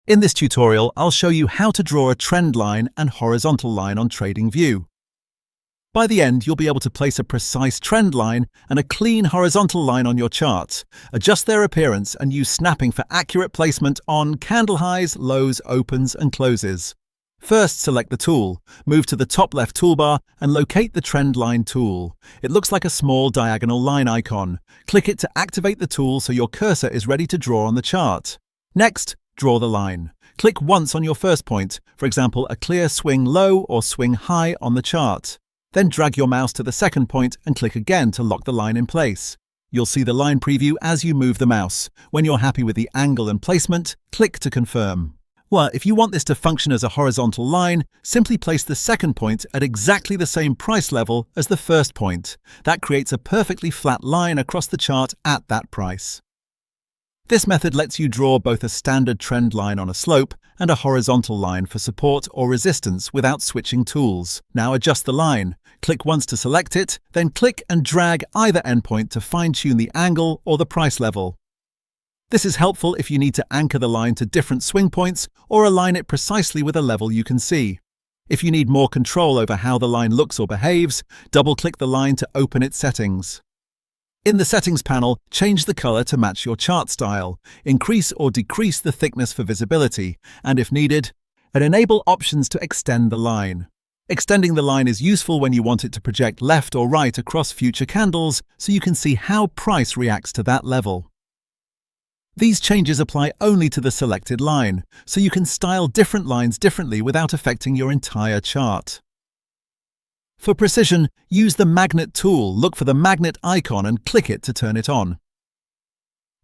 In this tutorial, I'll show you how to draw a trend line and horizontal line on TradingView. By the end, you'll be able to place a precise trend line and a clean horizontal line on your charts, adjust their appearance, and use snapping for accurate placement on candle highs, lows, opens, and closes. First, select the tool, move to the top left toolbar, and locate the trend line tool. It looks like a small diagonal line icon. Click it to activate the tool so your cursor is ready to draw on the chart. Next, draw the line. Click once on your first point, for example, a clear swing low or swing high on the chart. Then drag your mouse to the second point and click again to lock the line in place. You'll see the line preview as you move the mouse. When you're happy with the angle and placement, click to confirm. Well, if you want this to function as a horizontal line, simply place the second point at exactly the same price level as the first point. That creates a perfectly flat line across the chart at that price. This method lets you draw both a standard trend line on a slope and a horizontal line for support or resistance without switching tools. Now adjust the line. Click once to select it, then click and drag either endpoint to fine-tune the angle or the price level. This is helpful if you need to anchor the line to different swing points or align it precisely with a level you can see. If you need more control over how the line looks or behaves, double-click the line to open its settings. In the Settings panel, change the color to match your chart style, increase or decrease the thickness for visibility, and if needed, enable options to extend the line. Extending the line is useful when you want it to project left or right across future candles so you can see how price reacts to that level. These changes apply only to the selected line, so you can style different lines differently without affecting your entire chart. For precision, use the magnet tool. Look for the magnet icon and click it to turn it on.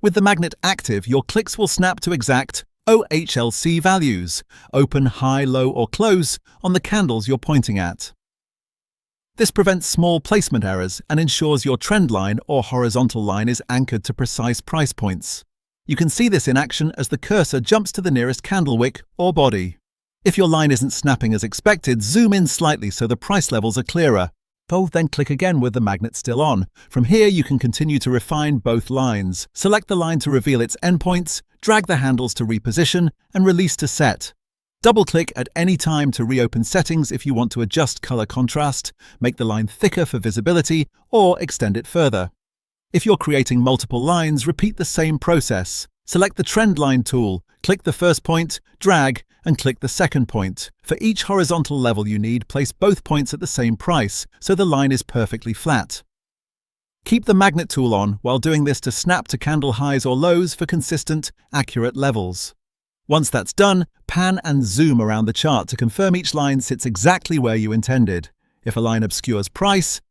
With the magnet active, your clicks will snap to exact OHLC values, open, high, low, or close, on the candles you're pointing at. This prevents small placement errors and ensures your trend line or horizontal line is anchored to precise price points. You can see this in action as the cursor jumps to the nearest candle wick or body. If your line isn't snapping as expected, zoom in slightly so the price levels are clearer. Then click again with the magnet still on. From here, you can continue to refine both lines. Select the line to reveal its endpoints, drag the handles to reposition, and release to set. Double-click at any time to reopen settings if you want to adjust color contrast, make the line thicker for visibility, or extend it further. If you're creating multiple lines, repeat the same process. Select the Trend Line tool, click the first point, drag, and click the second point. For each horizontal level you need, place both points at the same price, so the line is perfectly flat. Keep the magnet tool on while doing this to snap to candle highs or lows for consistent, accurate levels. Once that's done, pan and zoom around the chart to confirm each line sits exactly where you intended. If a line obscures price,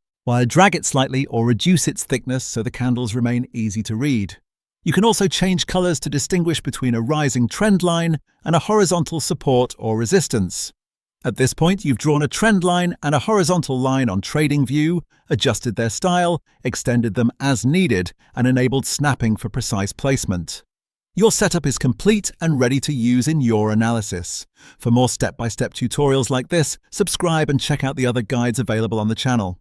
drag it slightly or reduce its thickness so the candles remain easy to read. You can also change colors to distinguish between a rising trend line and a horizontal support or resistance. At this point, you've drawn a trend line and a horizontal line on TradingView, adjusted their style, extended them as needed, and enabled snapping for precise placement. Your setup is complete and ready to use in your analysis. For more step-by-step tutorials like this, subscribe and check out the other guides available on the channel.